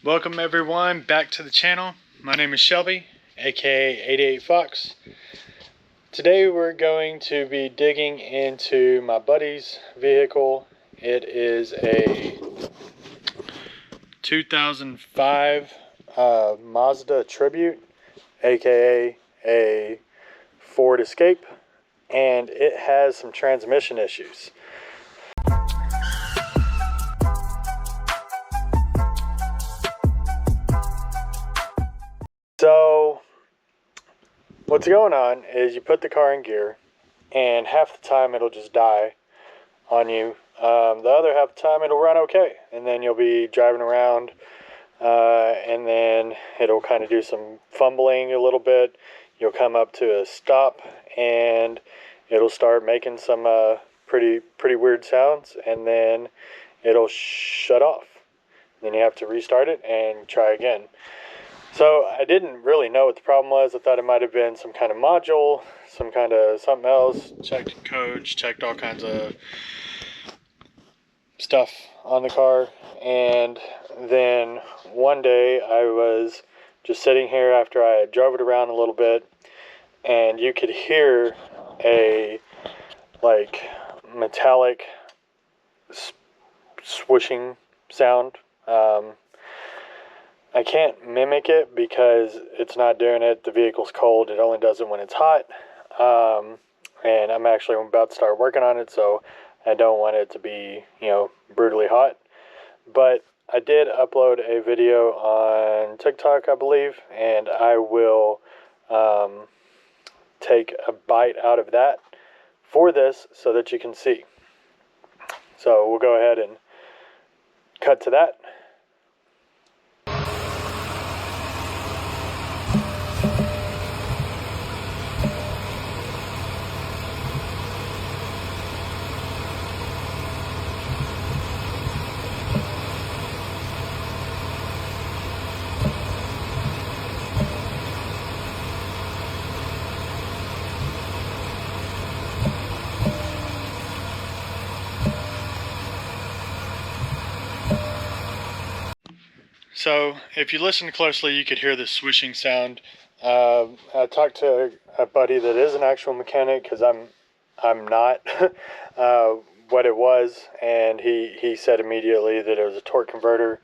Welcome everyone back to the channel. My name is Shelby, aka 88 Fox. Today we're going to be digging into my buddy's vehicle. It is a 2005 Mazda Tribute, aka a Ford Escape, and it has some transmission issues. So what's going on is you put the car in gear and half the time it'll just die on you. The other half the time it'll run okay, and then you'll be driving around and then it'll kind of do some fumbling a little bit. You'll come up to a stop and it'll start making some pretty weird sounds, and then it'll shut off. Then you have to restart it and try again. So I didn't really know what the problem was. I thought it might have been some kind of module, some kind of something else. Checked codes, checked all kinds of stuff on the car. And then one day I was just sitting here after I drove it around a little bit, and you could hear a like metallic swooshing sound. I can't mimic it because it's not doing it. The vehicle's cold. It only does it when it's hot. And I'm actually about to start working on it, so I don't want it to be, brutally hot. But I did upload a video on TikTok, I believe, and I will take a bite out of that for this so that you can see. So we'll go ahead and cut to that. So if you listen closely, you could hear the swishing sound. I talked to a buddy that is an actual mechanic, because I'm not, what it was, and he said immediately that it was a torque converter.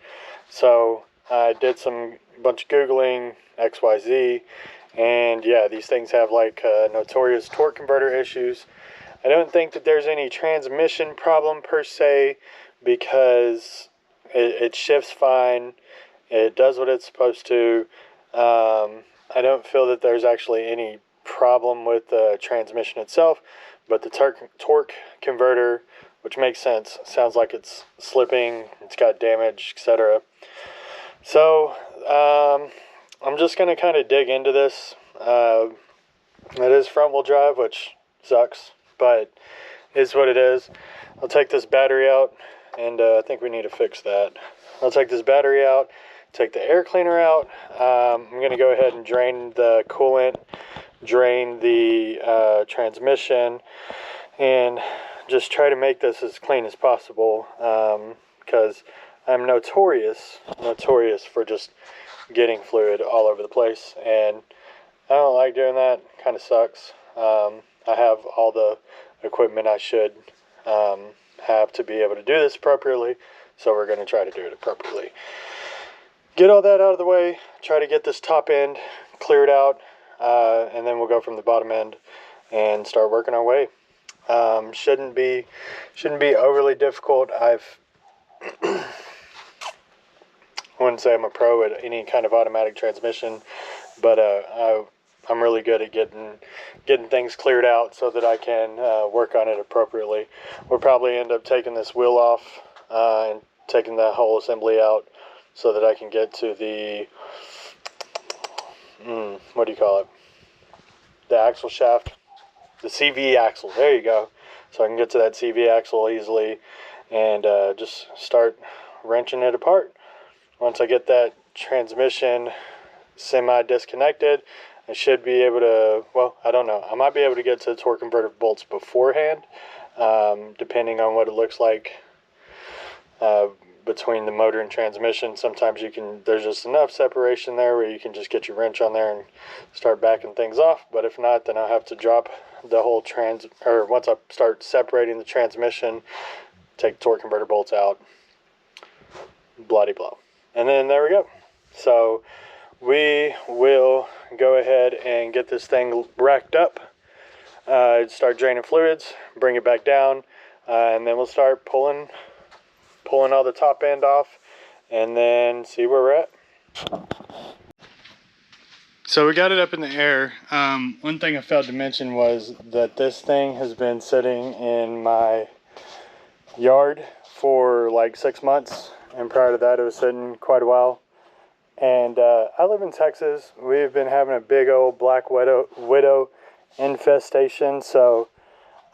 So I did some bunch of Googling, XYZ, and yeah, these things have like notorious torque converter issues. I don't think that there's any transmission problem per se, because it shifts fine. It does what it's supposed to. I don't feel that there's actually any problem with the transmission itself, but the torque converter, which makes sense, sounds like it's slipping, it's got damage, etc. So I'm just going to kind of dig into this. It is front wheel drive, which sucks, but is what it is. I'll take this battery out, and I think we need to fix that. I'll take this battery out, take the air cleaner out. I'm going to go ahead and drain the coolant, drain the transmission, and just try to make this as clean as possible, because I'm notorious for just getting fluid all over the place, and I don't like doing that. It kind of sucks. I have all the equipment I should have to be able to do this appropriately, so we're going to try to do it appropriately. Get all that out of the way, try to get this top end cleared out, and then we'll go from the bottom end and start working our way. Shouldn't be overly difficult. I wouldn't say I'm a pro at any kind of automatic transmission, but I'm really good at getting things cleared out so that I can work on it appropriately. We'll probably end up taking this wheel off and taking the whole assembly out, so that I can get to the, what do you call it? The axle shaft, the CV axle, there you go. So I can get to that CV axle easily and just start wrenching it apart. Once I get that transmission semi-disconnected, I should be able to, well, I don't know. I might be able to get to the torque converter bolts beforehand, depending on what it looks like between the motor and transmission. Sometimes there's just enough separation there where you can just get your wrench on there and start backing things off. But if not, then I'll have to drop the whole once I start separating the transmission, take torque converter bolts out, bloody blow. And then there we go. So we will go ahead and get this thing racked up, start draining fluids, bring it back down, and then we'll start pulling all the top end off and then see where we're at. So we got it up in the air. One thing I failed to mention was that this thing has been sitting in my yard for like 6 months, and prior to that it was sitting quite a while. And I live in Texas. We've been having a big old black widow infestation, so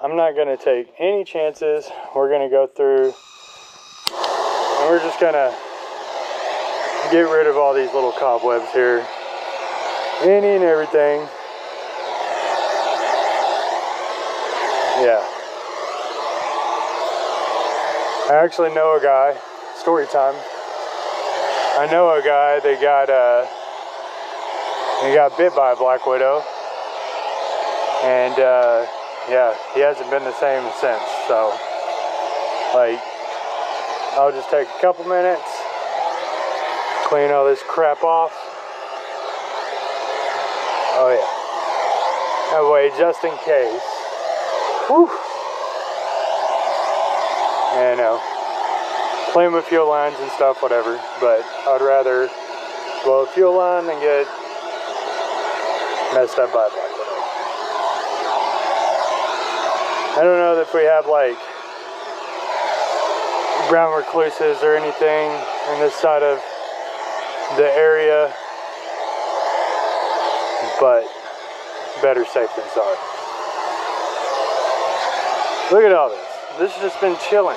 I'm not going to take any chances. We're going to go through and we're just going to get rid of all these little cobwebs here, any and everything. Yeah. I actually know a guy, story time. I know a guy that got bit by a black widow, and yeah, he hasn't been the same since. So, like, I'll just take a couple minutes, clean all this crap off. Oh yeah, that way, just in case. Whew. Yeah, I know. Playing with fuel lines and stuff, whatever, but I'd rather blow a fuel line than get messed up by a black widow. I don't know if we have like brown recluses or anything in this side of the area, but better safe than sorry. Look at all this. This has just been chilling.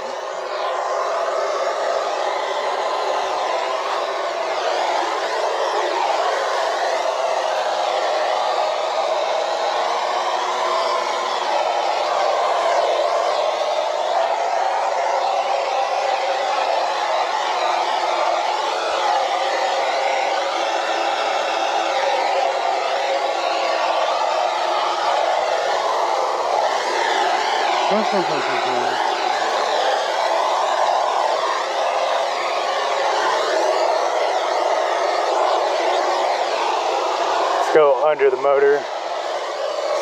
Let's go under the motor,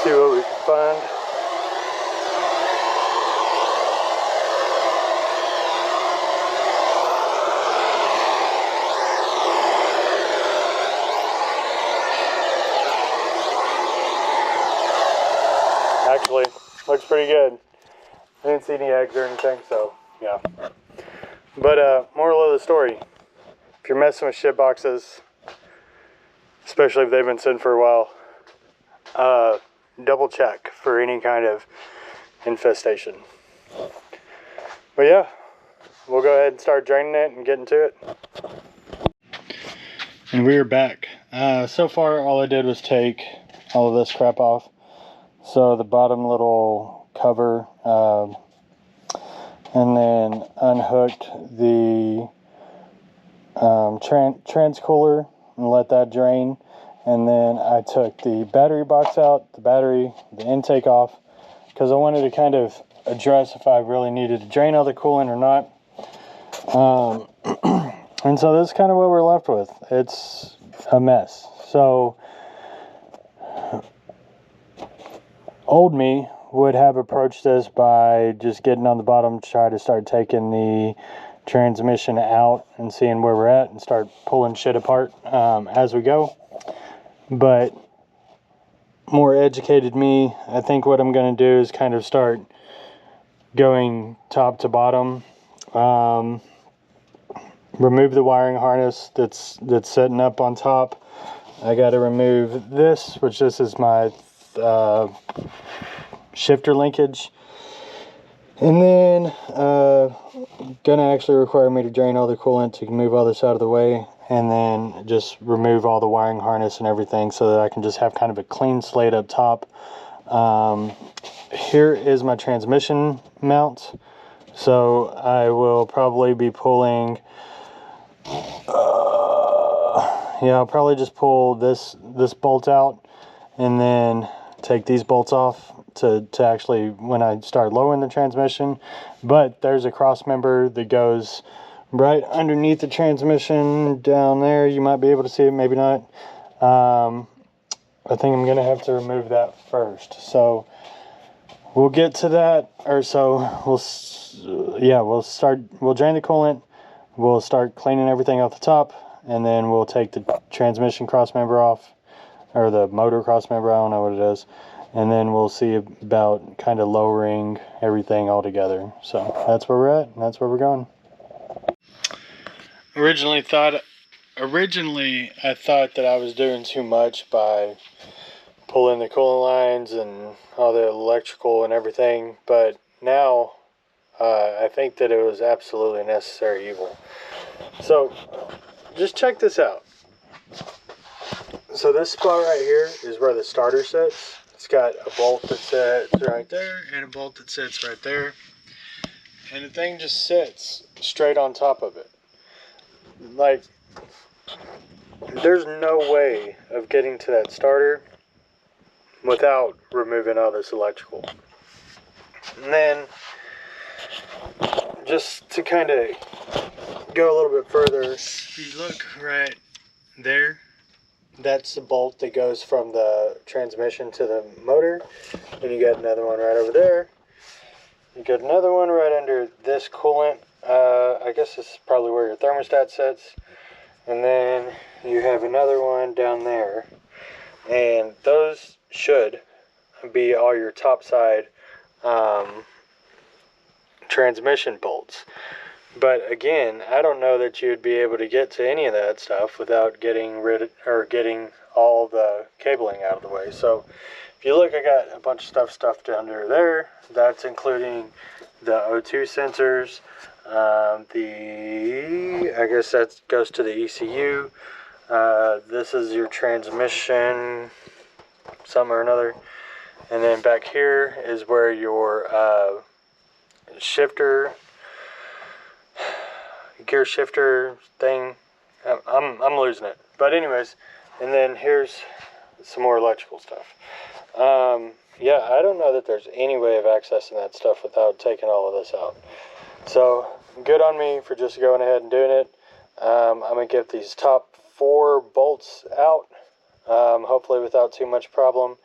see what we can find. Actually, looks pretty good. I didn't see any eggs or anything, so yeah. But moral of the story, if you're messing with shit boxes, especially if they've been sitting for a while, double check for any kind of infestation. But yeah, we'll go ahead and start draining it and getting to it. And we are back. So far all I did was take all of this crap off. So the bottom little cover, and then unhooked the trans cooler and let that drain. And then I took the battery box out, the intake off, because I wanted to kind of address if I really needed to drain all the coolant or not. And so this is kind of what we're left with. It's a mess. So old me would have approached this by just getting on the bottom to try to start taking the transmission out and seeing where we're at and start pulling shit apart as we go. But more educated me, I think what I'm going to do is kind of start going top to bottom, remove the wiring harness that's setting up on top. I got to remove this, which this is my shifter linkage, and then gonna actually require me to drain all the coolant to move all this out of the way, and then just remove all the wiring harness and everything so that I can just have kind of a clean slate up top. Here is my transmission mount. So I will probably be pulling, yeah, I'll probably just pull this bolt out and then take these bolts off to actually when I start lowering the transmission. But there's a cross member that goes right underneath the transmission down there. You might be able to see it, maybe not. I think I'm gonna have to remove that first. So we'll get to that, or so we'll drain the coolant, we'll start cleaning everything off the top, and then we'll take the transmission cross member off, or the motor cross member, I don't know what it is, and then we'll see about kind of lowering everything all together. So that's where we're at, and that's where we're going. Originally I thought that I was doing too much by pulling the coolant lines and all the electrical and everything, but now I think that it was absolutely necessary evil. So just check this out. So this spot right here is where the starter sits. It's got a bolt that sits right there and a bolt that sits right there, and the thing just sits straight on top of it. Like, there's no way of getting to that starter without removing all this electrical. And then, just to kind of go a little bit further, if you look right there, that's the bolt that goes from the transmission to the motor. And you got another one right over there. You got another one right under this coolant. I guess this is probably where your thermostat sits. And then you have another one down there. And those should be all your top side transmission bolts. But again, I don't know that you'd be able to get to any of that stuff without getting all the cabling out of the way. So if you look, I got a bunch of stuff stuffed under there. That's including the O2 sensors, I guess that goes to the ECU. This is your transmission, some or another. And then back here is where your shifter, gear shifter thing. I'm losing it. But anyways, and then here's some more electrical stuff. Yeah, I don't know that there's any way of accessing that stuff without taking all of this out. So good on me for just going ahead and doing it. I'm gonna get these top 4 bolts out, hopefully without too much problem.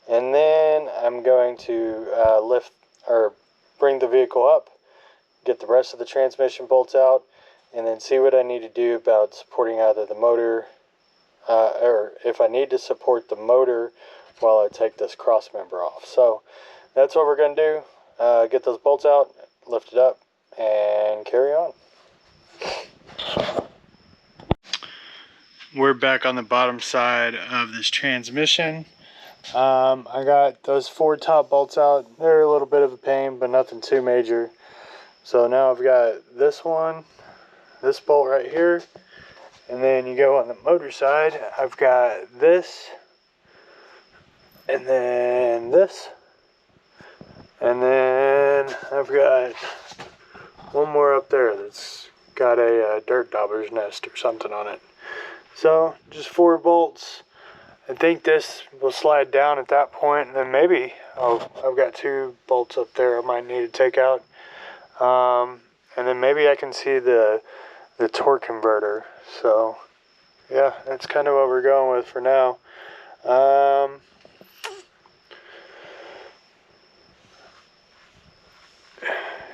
And then I'm going to lift or bring the vehicle up, get the rest of the transmission bolts out, and then see what I need to do about supporting either the motor, or if I need to support the motor while I take this cross member off. So that's what we're going to do. Get those bolts out, lift it up, and carry on. We're back on the bottom side of this transmission. I got those 4 top bolts out. They're a little bit of a pain, but nothing too major. So now I've got this one, this bolt right here, and then you go on the motor side. I've got this, and then this, and then I've got one more up there that's got a dirt dauber's nest or something on it. So just 4 bolts. I think this will slide down at that point, and then maybe I've got 2 bolts up there I might need to take out, and then maybe I can see the torque converter. So yeah, that's kind of what we're going with for now.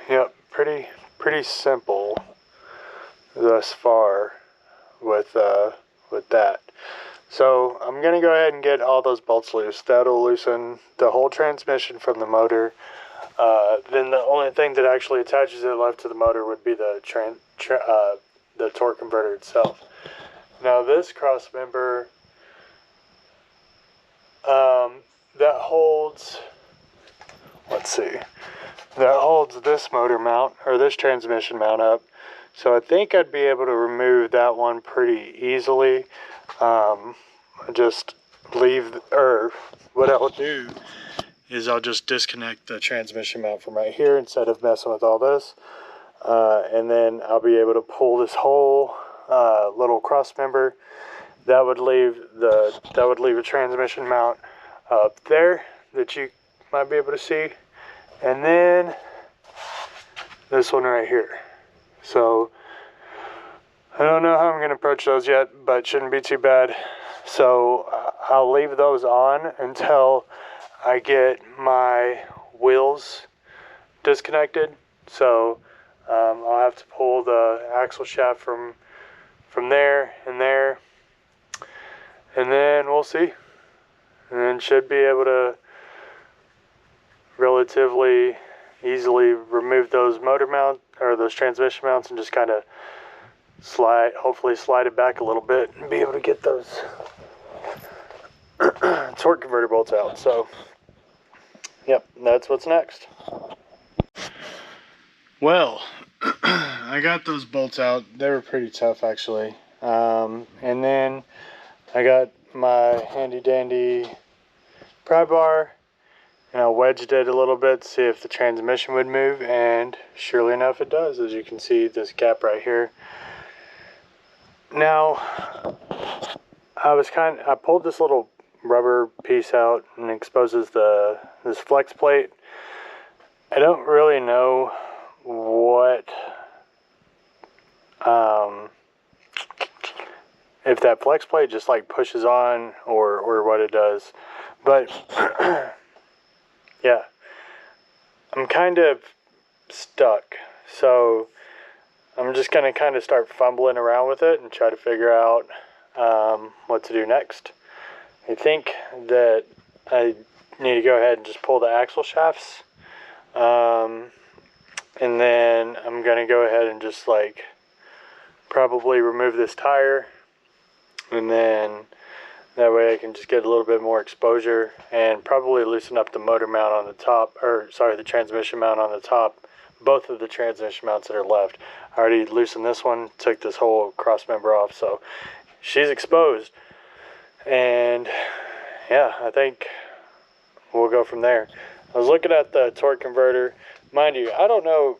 Yep, pretty simple thus far with that. So I'm going to go ahead and get all those bolts loose. That'll loosen the whole transmission from the motor. Then the only thing that actually attaches it left to the motor would be the torque converter itself. Now this cross member that holds, that holds this motor mount, or this transmission mount up. So I think I'd be able to remove that one pretty easily. Just leave, or what I'll do is I'll just disconnect the transmission mount from right here instead of messing with all this. And then I'll be able to pull this whole little cross member. That would leave a transmission mount up there that you might be able to see, and then this one right here. So I don't know how I'm going to approach those yet, but shouldn't be too bad. So I'll leave those on until I get my wheels disconnected. So I'll have to pull the axle shaft from there and there, and then we'll see. And then should be able to relatively easily remove those motor mount or those transmission mounts and just kind of hopefully slide it back a little bit and be able to get those torque converter bolts out. So yep, that's what's next. Well, I got those bolts out. They were pretty tough actually. And then I got my handy dandy pry bar, and I wedged it a little bit to see if the transmission would move, and surely enough it does. As you can see, this gap right here. Now, I pulled this little rubber piece out and exposes this flex plate. I don't really know what if that flex plate just like pushes on or what it does, but yeah, I'm kind of stuck, so I'm just gonna kind of start fumbling around with it and try to figure out what to do next. I think that I need to go ahead and just pull the axle shafts, and then I'm gonna go ahead and just like probably remove this tire, and then that way I can just get a little bit more exposure, and probably loosen up the motor mount on the top, or sorry, the transmission mount on the top, both of the transmission mounts that are left. I already loosened this one, took this whole cross member off, so she's exposed. And yeah, I think we'll go from there. I was looking at the torque converter. Mind you, I don't know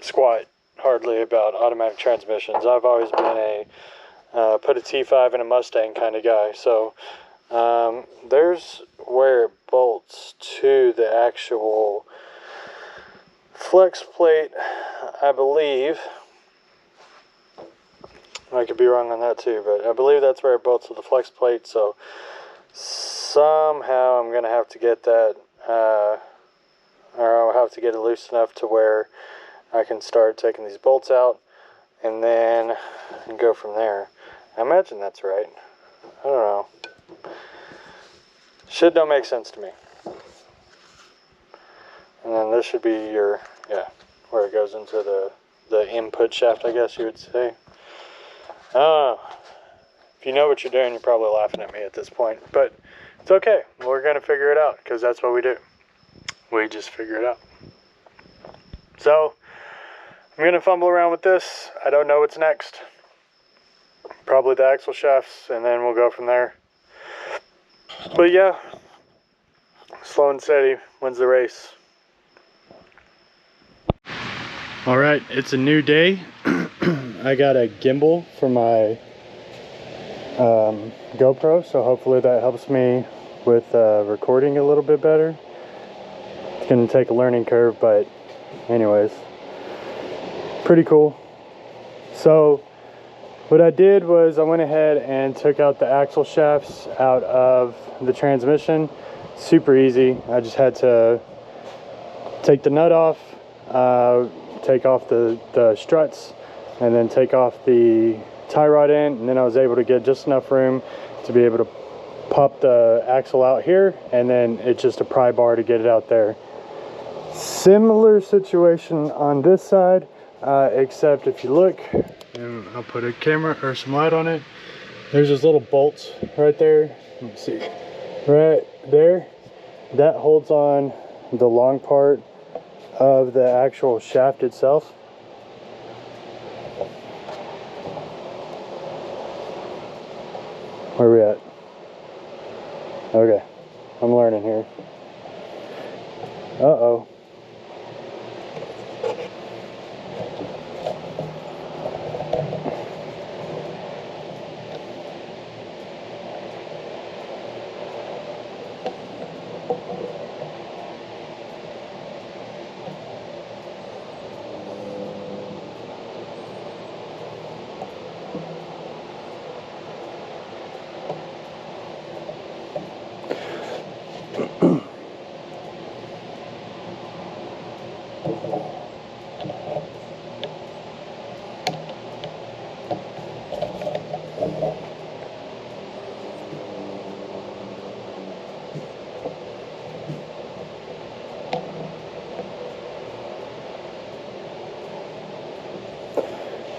squat hardly about automatic transmissions. I've always been a put a T5 in a Mustang kind of guy. So there's where it bolts to the actual flex plate, I believe. I could be wrong on that too, but I believe that's where it bolts to the flex plate. So somehow I'm going to have to get that, or I'll have to get it loose enough to where I can start taking these bolts out, and then go from there. I imagine that's right. I don't know. Shit don't make sense to me. And then this should be your, yeah, where it goes into the input shaft, I guess you would say. I don't know. If you know what you're doing, you're probably laughing at me at this point. But it's okay. We're going to figure it out, because that's what we do. We just figure it out. So I'm going to fumble around with this. I don't know what's next. Probably the axle shafts, and then we'll go from there. But yeah, slow and steady wins the race. Alright, it's a new day. I got a gimbal for my GoPro, so hopefully that helps me with recording a little bit better. It's going to take a learning curve, but anyways, pretty cool. So what I did was I went ahead and took out the axle shafts out of the transmission. Super easy. I just had to take the nut off, take off the struts, and then take off the tie rod end, and then I was able to get just enough room to be able to pop the axle out here, and then it's just a pry bar to get it out there. Similar situation on this side, except if you look, and I'll put a camera or some light on it, there's those little bolts right there. Let me see, right there, that holds on the long part of the actual shaft itself. Where are we at? Okay, I'm learning here. Uh-oh.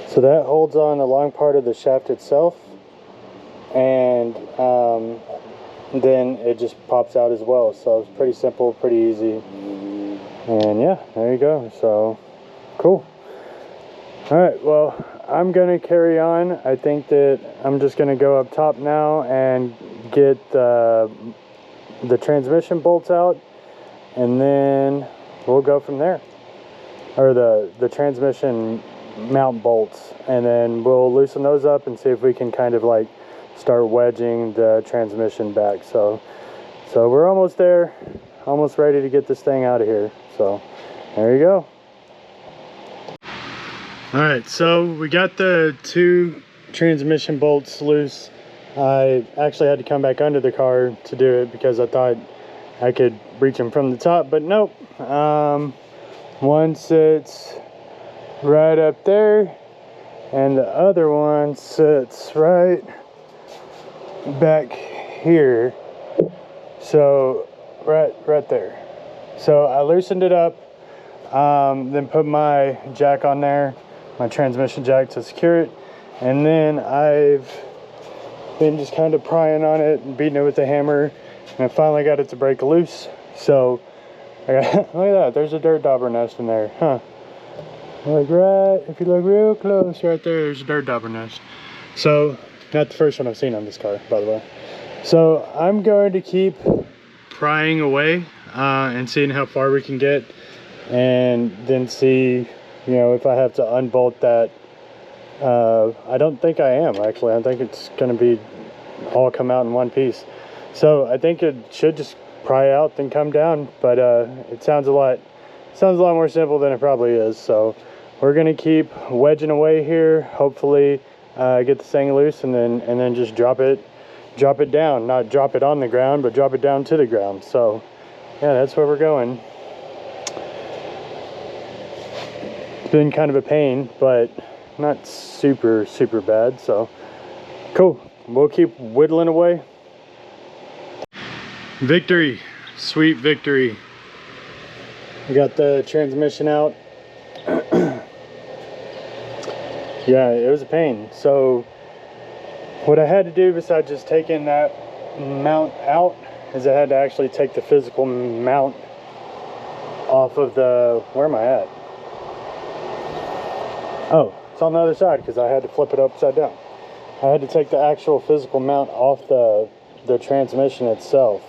So that holds on the long part of the shaft itself, and then it just pops out as well. So it's pretty simple, pretty easy, and yeah, there you go. So cool. All right, well, I'm gonna carry on. I think that I'm just gonna go up top now and get the transmission bolts out, and then we'll go from there. Or the transmission mount bolts, and then we'll loosen those up and see if we can kind of like start wedging the transmission back. So we're almost there, almost ready to get this thing out of here. So there you go. All right, so we got the 2 transmission bolts loose. I actually had to come back under the car to do it because I thought I could reach them from the top, but nope. One sits right up there, and the other one sits right back here. So right there. So I loosened it up, then put my jack on there, my transmission jack, to secure it, and then I've been just kind of prying on it and beating it with a hammer, and I finally got it to break loose. So I got, look at that, there's a dirt dauber nest in there, huh? Like right, if you look real close, right there's a dirt dauber nest. So, not the first one I've seen on this car, by the way. So I'm going to keep prying away and seeing how far we can get, and then see, you know, if I have to unbolt that. I don't think I am, actually. I think it's going to be all come out in one piece. So I think it should just pry out then come down, but it sounds a lot more simple than it probably is. So we're gonna keep wedging away here, hopefully get this thing loose, and then just drop it down, not drop it on the ground, but drop it down to the ground. So yeah, that's where we're going. It's been kind of a pain, but not super bad. So cool, we'll keep whittling away. Victory, sweet victory. We got the transmission out. Yeah, it was a pain. So what I had to do, besides just taking that mount out, is I had to actually take the physical mount off of the, where am I at? Oh, it's on the other side because I had to flip it upside down. I had to take the actual physical mount off the transmission itself,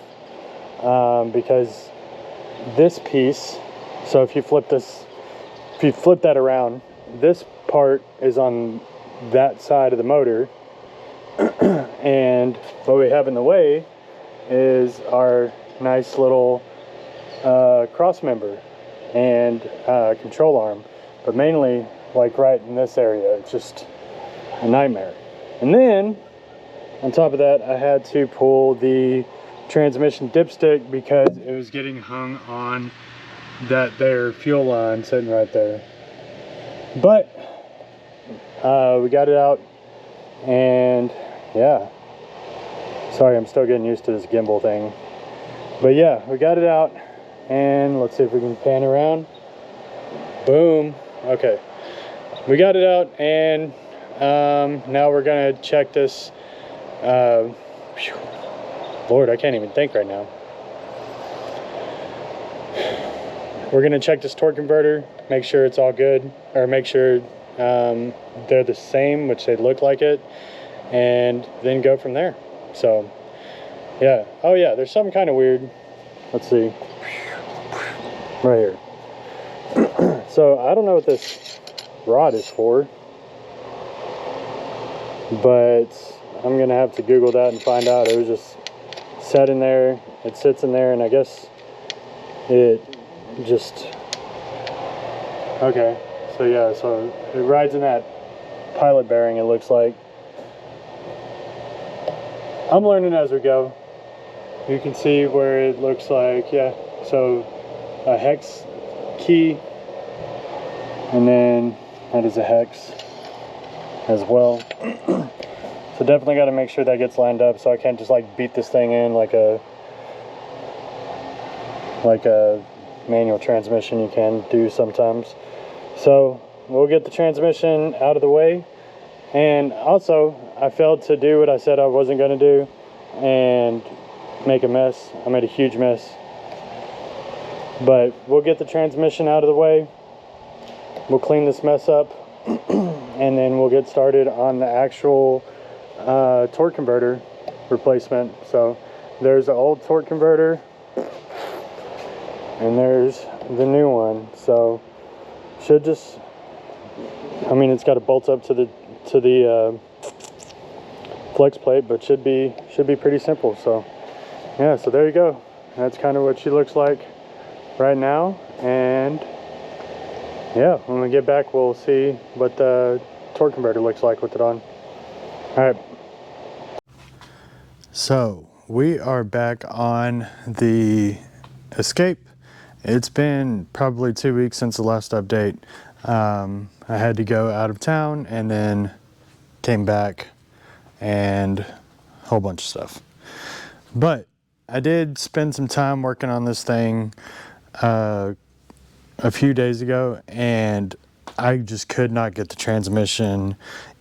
because this piece, so if you flip that around, this part is on that side of the motor, and what we have in the way is our nice little cross member and control arm, but mainly like right in this area. It's just a nightmare. And then on top of that, I had to pull the transmission dipstick because it was getting hung on that there fuel line sitting right there. But we got it out, and yeah, sorry, I'm still getting used to this gimbal thing, but yeah, we got it out, and let's see if we can pan around. Boom. Okay, we got it out, and now we're gonna check this. Lord, I can't even think right now. We're gonna check this torque converter, make sure it's all good, or make sure they're the same, which they look like it, and then go from there. So yeah, oh yeah, there's something kind of weird. Let's see. right here. So I don't know what this rod is for, but I'm gonna have to Google that and find out. It was just set in there, it sits in there, and I guess it just, okay, so yeah, so it rides in that pilot bearing, it looks like. I'm learning as we go. You can see where it looks like, yeah, so a hex key, and then that is a hex as well. So definitely got to make sure that gets lined up, so I can't just like beat this thing in like a manual transmission you can do sometimes. So we'll get the transmission out of the way. And also, I failed to do what I said I wasn't going to do and make a mess. I made a huge mess. But we'll get the transmission out of the way. We'll clean this mess up. And then we'll get started on the actual torque converter replacement. So there's the old torque converter. And there's the new one. So should just, I mean, it's got to bolt up to the flex plate, but should be pretty simple. So yeah, so there you go. That's kind of what she looks like right now. And yeah, when we get back, we'll see what the torque converter looks like with it on. All right. So we are back on the Escape. It's been probably 2 weeks since the last update. I had to go out of town and then came back and a whole bunch of stuff. But I did spend some time working on this thing a few days ago, and I just could not get the transmission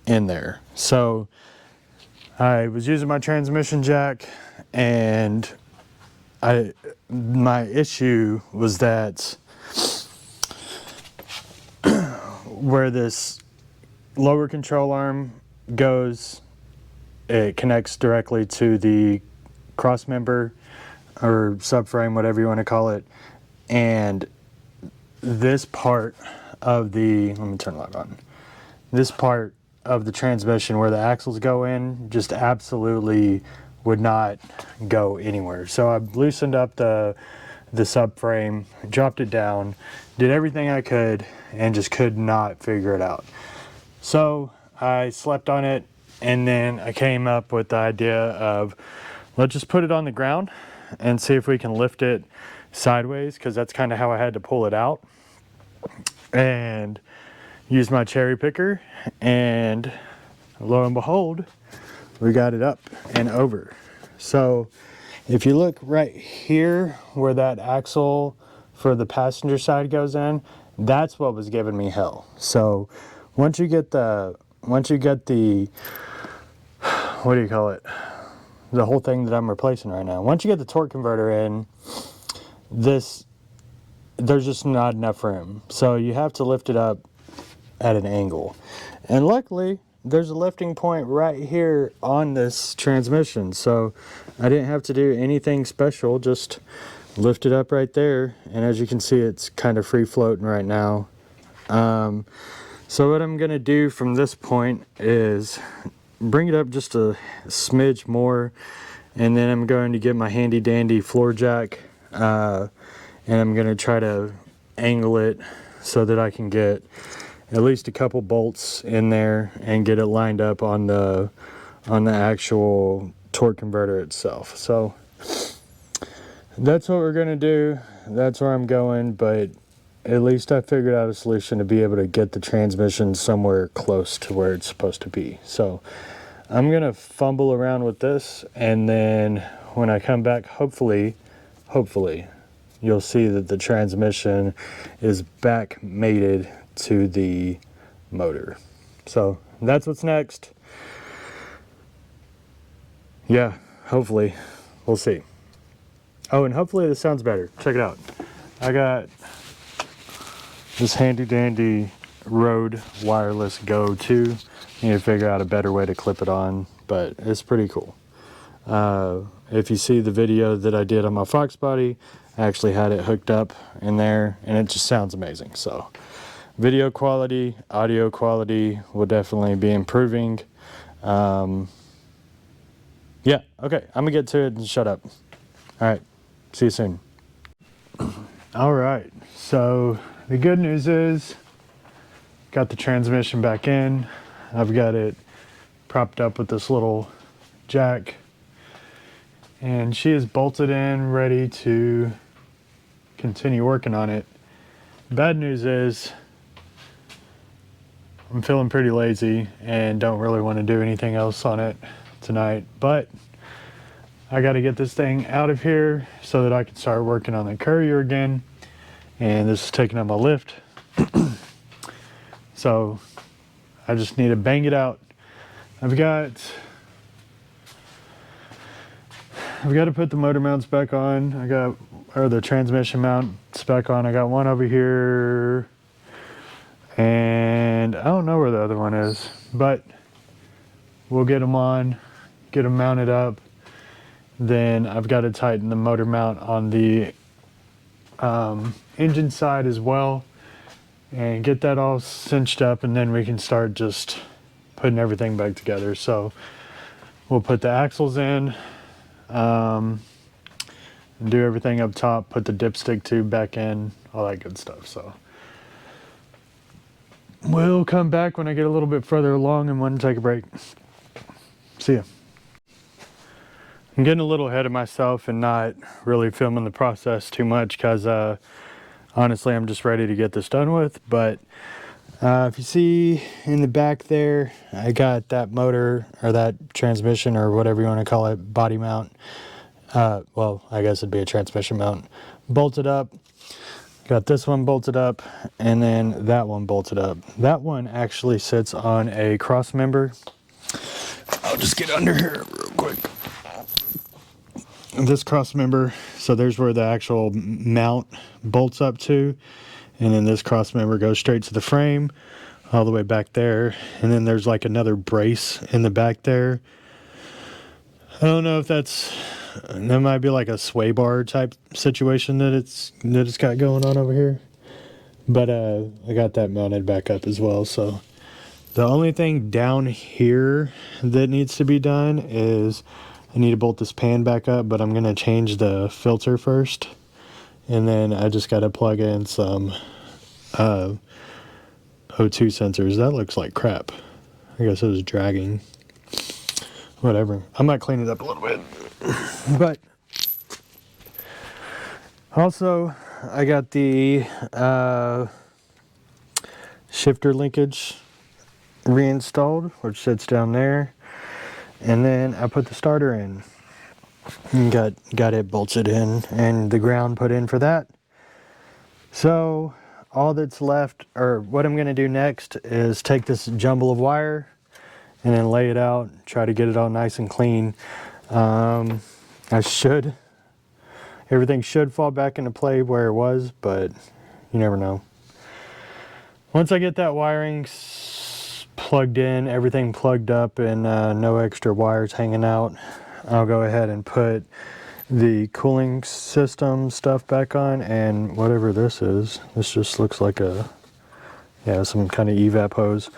in there. So I was using my transmission jack, and my issue was that where this lower control arm goes, it connects directly to the cross member or subframe, whatever you want to call it. And this part of the, let me turn the light on. This part of the transmission where the axles go in just absolutely would not go anywhere. So I loosened up the subframe, dropped it down, did everything I could, and just could not figure it out. So I slept on it, and then I came up with the idea of, let's just put it on the ground and see if we can lift it sideways, because that's kind of how I had to pull it out. And used my cherry picker, and lo and behold, we got it up and over. So if you look right here where that axle for the passenger side goes in, that's what was giving me hell. So once you get the what do you call it, the whole thing that I'm replacing right now, once you get the torque converter in, there's just not enough room. So you have to lift it up at an angle. And luckily, there's a lifting point right here on this transmission. So I didn't have to do anything special, just lift it up right there. And as you can see, it's kind of free floating right now. So what I'm gonna do from this point is bring it up just a smidge more, and then I'm going to get my handy dandy floor jack, and I'm gonna try to angle it so that I can get at least a couple bolts in there and get it lined up on the actual torque converter itself. So that's what we're gonna do. That's where I'm going, but at least I figured out a solution to be able to get the transmission somewhere close to where it's supposed to be. So I'm gonna fumble around with this, and then when I come back, hopefully you'll see that the transmission is back mated to the motor. So that's what's next. Yeah, hopefully. We'll see. Oh, and hopefully this sounds better. Check it out. I got this handy dandy Rode Wireless Go 2. Need to figure out a better way to clip it on, but it's pretty cool. If you see the video that I did on my Fox body, I actually had it hooked up in there, and it just sounds amazing. So video quality, audio quality will definitely be improving. Yeah, okay, I'm gonna get to it and shut up. All right, see you soon. All right, so the good news is, got the transmission back in. I've got it propped up with this little jack, and she is bolted in, ready to continue working on it. Bad news is, I'm feeling pretty lazy and don't really want to do anything else on it tonight, but I got to get this thing out of here so that I can start working on the courier again. And this is taking up my lift. So I just need to bang it out. I've got to put the motor mounts back on. Or the transmission mounts back on. I got one over here, and I don't know where the other one is, but we'll get them on, get them mounted up. Then I've got to tighten the motor mount on the engine side as well, and get that all cinched up, and then we can start just putting everything back together. So we'll put the axles in, and do everything up top, put the dipstick tube back in, all that good stuff. So we'll come back when I get a little bit further along and want to take a break. See ya. I'm getting a little ahead of myself and not really filming the process too much because honestly I'm just ready to get this done with. But if you see in the back there, I got that motor or that transmission or whatever you want to call it, body mount. Well, I guess it'd be a transmission mount, bolted up. Got this one bolted up, and then that one bolted up. That one actually sits on a cross member. I'll just get under here real quick. This cross member, so there's where the actual mount bolts up to, and then this cross member goes straight to the frame all the way back there, and then there's like another brace in the back there. I don't know if that might be like a sway bar type situation that it's got going on over here, but I got that mounted back up as well. So the only thing down here that needs to be done is I need to bolt this pan back up, but I'm going to change the filter first. And then I just got to plug in some O2 sensors. That looks like crap. I guess it was dragging. Whatever. I might clean it up a little bit. But also, I got the shifter linkage reinstalled, which sits down there. And then I put the starter in. And got it bolted in and the ground put in for that. So all that's left, or what I'm going to do next, is take this jumble of wire and then lay it out, try to get it all nice and clean. Everything should fall back into play where it was, but you never know. Once I get that wiring plugged in, everything plugged up, and no extra wires hanging out, I'll go ahead and put the cooling system stuff back on, and whatever this is. This just looks like some kind of evap hose.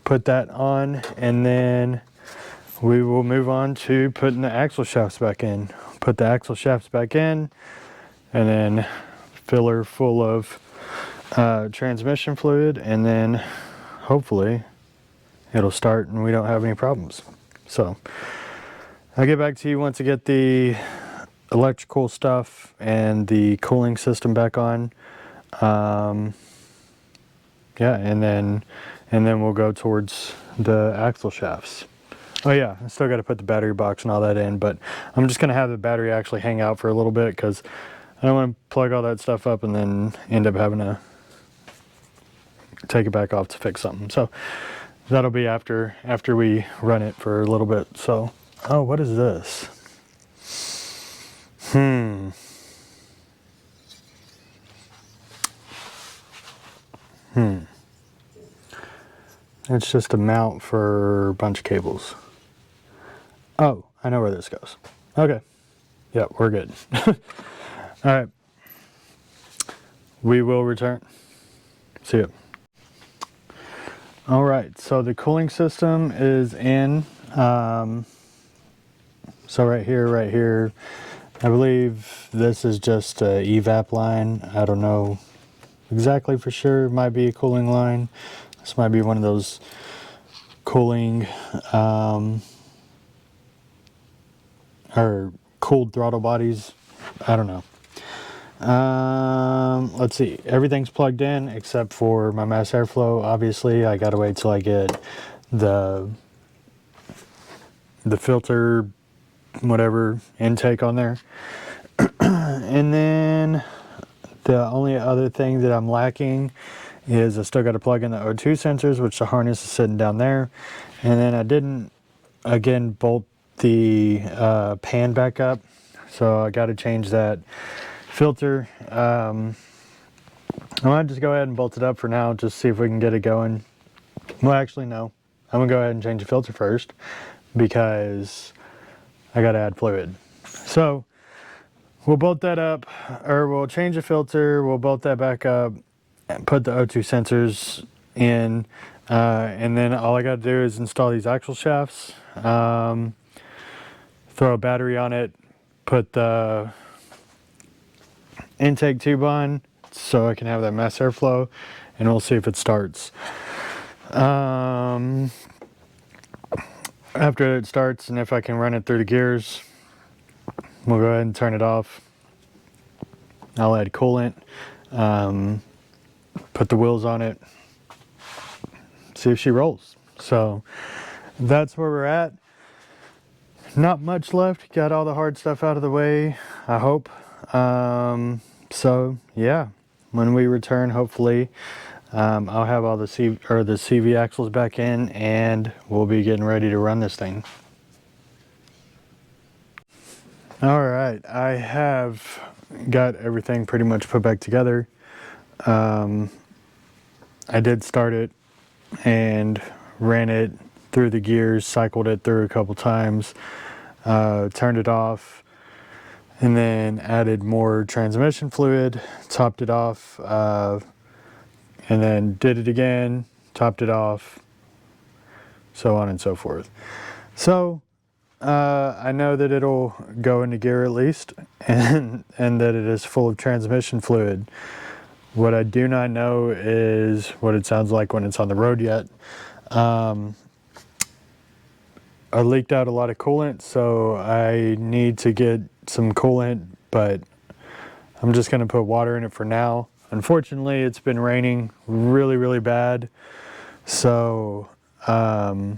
Put that on, and then we will move on to putting the axle shafts back in. Put the axle shafts back in, and then fill her full of transmission fluid, and then hopefully it'll start and we don't have any problems. So I'll get back to you once I get the electrical stuff and the cooling system back on. Yeah, and then we'll go towards the axle shafts. Oh yeah, I still got to put the battery box and all that in, but I'm just going to have the battery actually hang out for a little bit because I don't want to plug all that stuff up and then end up having to take it back off to fix something. So that'll be after we run it for a little bit. So, oh, what is this? It's just a mount for a bunch of cables. Oh, I know where this goes. Okay. Yep, we're good. All right. We will return. See you. All right, so the cooling system is in. So right here, I believe this is just a evap line. I don't know exactly for sure. It might be a cooling line. This might be one of those cooling or cooled throttle bodies. I don't know. Let's see. Everything's plugged in except for my mass airflow. Obviously, I gotta wait till I get the filter, whatever intake on there. And then the only other thing that I'm lacking is I still got to plug in the O2 sensors, which the harness is sitting down there. And then I didn't, again, bolt the pan back up. So I got to change that filter. I might just go ahead and bolt it up for now, just see if we can get it going. Well, actually, no. I'm going to go ahead and change the filter first because I got to add fluid. So we'll bolt that up, or we'll change the filter, we'll bolt that back up, and put the O2 sensors in, and then all I got to do is install these axle shafts, throw a battery on it, put the intake tube on so I can have that mass airflow, and we'll see if it starts. After it starts and if I can run it through the gears, we'll go ahead and turn it off. I'll add coolant, put the wheels on it, see if she rolls. So that's where we're at. Not much left. Got all the hard stuff out of the way, I hope. So yeah, when we return, hopefully, I'll have all the CV axles back in, and we'll be getting ready to run this thing. All right, I have got everything pretty much put back together. I did start it and ran it through the gears, cycled it through a couple times, turned it off, and then added more transmission fluid, topped it off, and then did it again, topped it off, so on and so forth. So I know that it'll go into gear at least, and that it is full of transmission fluid. What I do not know is what it sounds like when it's on the road yet. I leaked out a lot of coolant, so I need to get some coolant, but I'm just going to put water in it for now. Unfortunately, it's been raining really, really bad, so I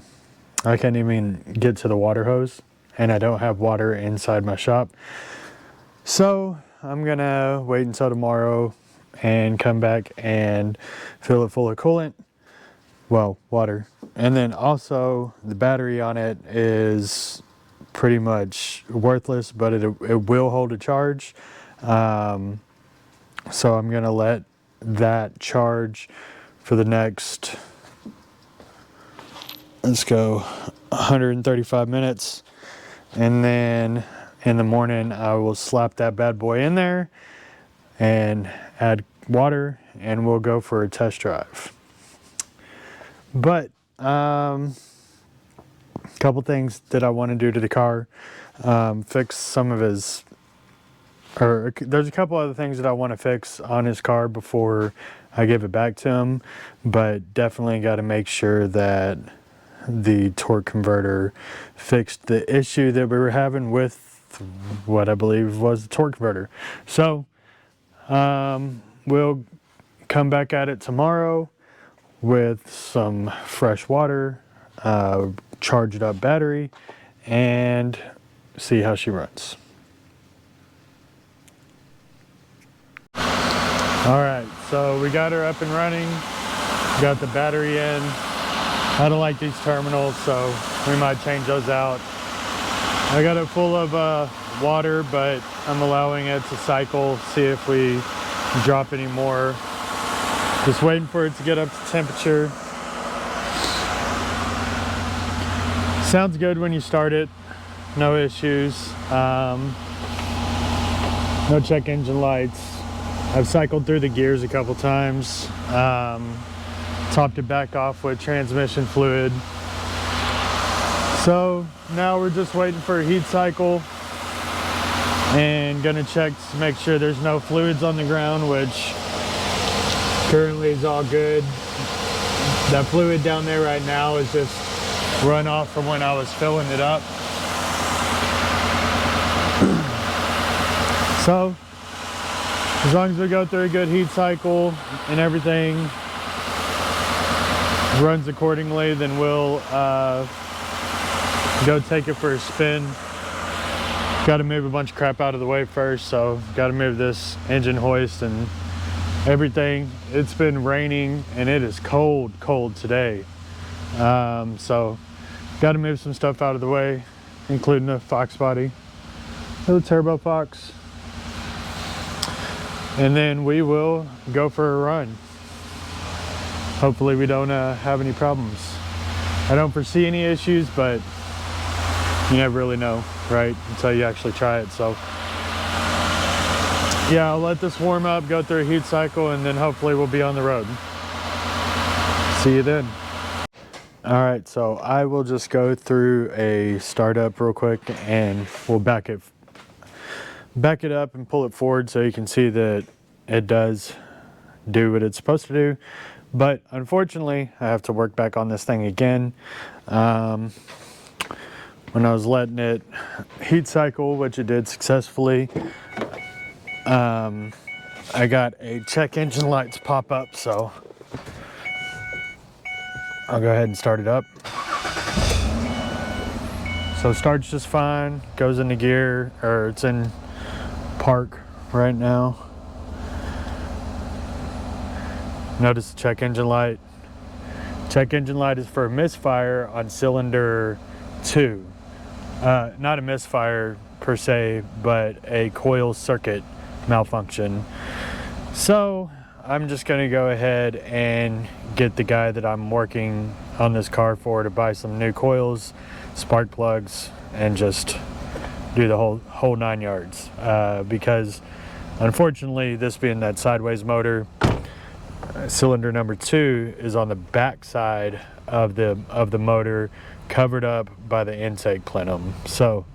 can't even get to the water hose, and I don't have water inside my shop. So I'm going to wait until tomorrow and come back and fill it full of coolant. Well, water. And then also the battery on it is pretty much worthless, but it will hold a charge. So I'm gonna let that charge for the next, let's go 135 minutes. And then in the morning I will slap that bad boy in there and add water, and we'll go for a test drive. But a couple things that I want to do to the car, fix some of his, or there's a couple other things that I want to fix on his car before I give it back to him, but definitely got to make sure that the torque converter fixed the issue that we were having with what I believe was the torque converter. So we'll come back at it tomorrow with some fresh water, charged up battery, and see how she runs. All right, so we got her up and running, got the battery in. I don't like these terminals, so we might change those out. I got it full of water, but I'm allowing it to cycle, see if we drop any more. Just waiting for it to get up to temperature. Sounds good when you start it, no issues. No check engine lights. I've cycled through the gears a couple times. Topped it back off with transmission fluid. So now we're just waiting for a heat cycle and gonna check to make sure there's no fluids on the ground, which currently is all good. That fluid down there right now is just runoff from when I was filling it up. So as long as we go through a good heat cycle and everything runs accordingly, then we'll go take it for a spin. Got to move a bunch of crap out of the way first, so got to move this engine hoist and everything. It's been raining and it is cold today, so got to move some stuff out of the way, including the Fox body, the turbo Fox, and then we will go for a run. Hopefully we don't have any problems. I don't foresee any issues, but you never really know, right, until you actually try it. So yeah, I'll let this warm up, go through a heat cycle, and then hopefully we'll be on the road. See you then. All right, so I will just go through a startup real quick and we'll back it up and pull it forward so you can see that it does do what it's supposed to do. But unfortunately, I have to work back on this thing again. When I was letting it heat cycle, which it did successfully, I got a check engine lights pop up, so I'll go ahead and start it up. So starts just fine, goes into gear, or it's in park right now. Notice the check engine light. Check engine light is for a misfire on cylinder 2. Not a misfire per se, but a coil circuit malfunction. So I'm just going to go ahead and get the guy that I'm working on this car for to buy some new coils, spark plugs, and just do the whole 9 yards. Because unfortunately, this being that sideways motor, cylinder number 2 is on the back side of the motor, covered up by the intake plenum. So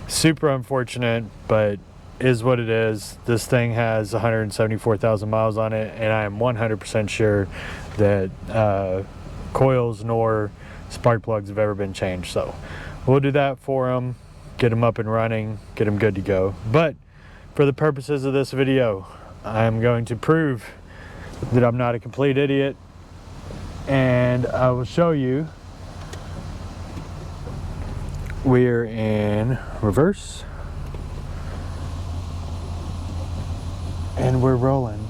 super unfortunate, but is what it is. This thing has 174,000 miles on it, and I am 100% sure that coils nor spark plugs have ever been changed. So we'll do that for them, get them up and running, get them good to go. But for the purposes of this video, I'm going to prove that I'm not a complete idiot, and I will show you. We're in reverse and we're rolling.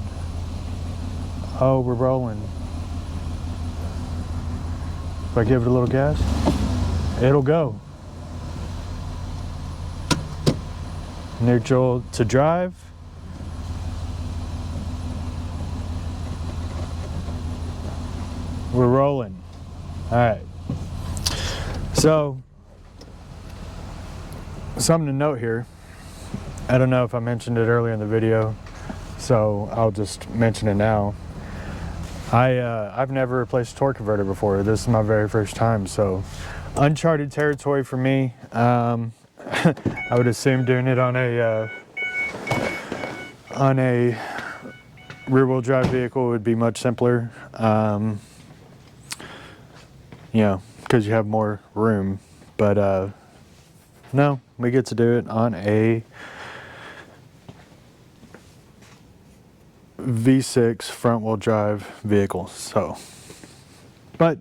Oh, we're rolling. If I give it a little gas, it'll go. Neutral to drive. We're rolling. All right. So, something to note here. I don't know if I mentioned it earlier in the video, so I'll just mention it now. I've never replaced a torque converter before. This is my very first time, so uncharted territory for me. I would assume doing it on a rear-wheel drive vehicle would be much simpler. You know, because you have more room, but no, we get to do it on a V6 front-wheel drive vehicle. So, but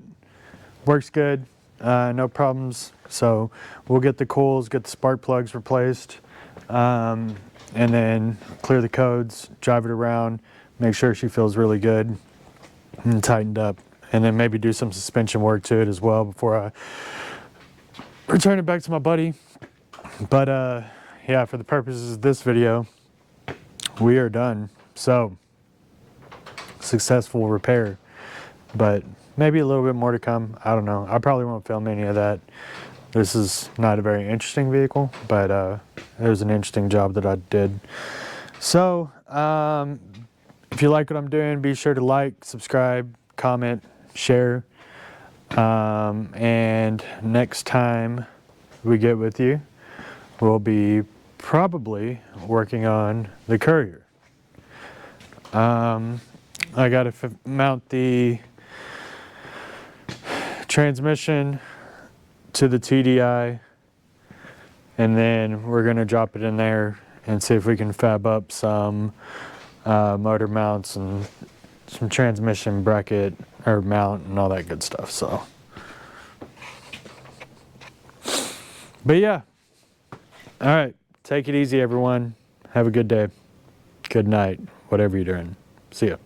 works good, no problems. So we'll get the coils, get the spark plugs replaced, and then clear the codes, drive it around, make sure she feels really good and tightened up, and then maybe do some suspension work to it as well before I return it back to my buddy. But yeah, for the purposes of this video, we are done. So successful repair, but maybe a little bit more to come. I don't know. I probably won't film any of that. This is not a very interesting vehicle, but it was an interesting job that I did. So, if you like what I'm doing, be sure to like, subscribe, comment, share. And next time we get with you, we'll be probably working on the Courier. I got to mount the transmission to the TDI, and then we're going to drop it in there and see if we can fab up some motor mounts and some transmission bracket or mount and all that good stuff. So, but yeah, all right, take it easy everyone. Have a good day, good night, whatever you're doing. See ya.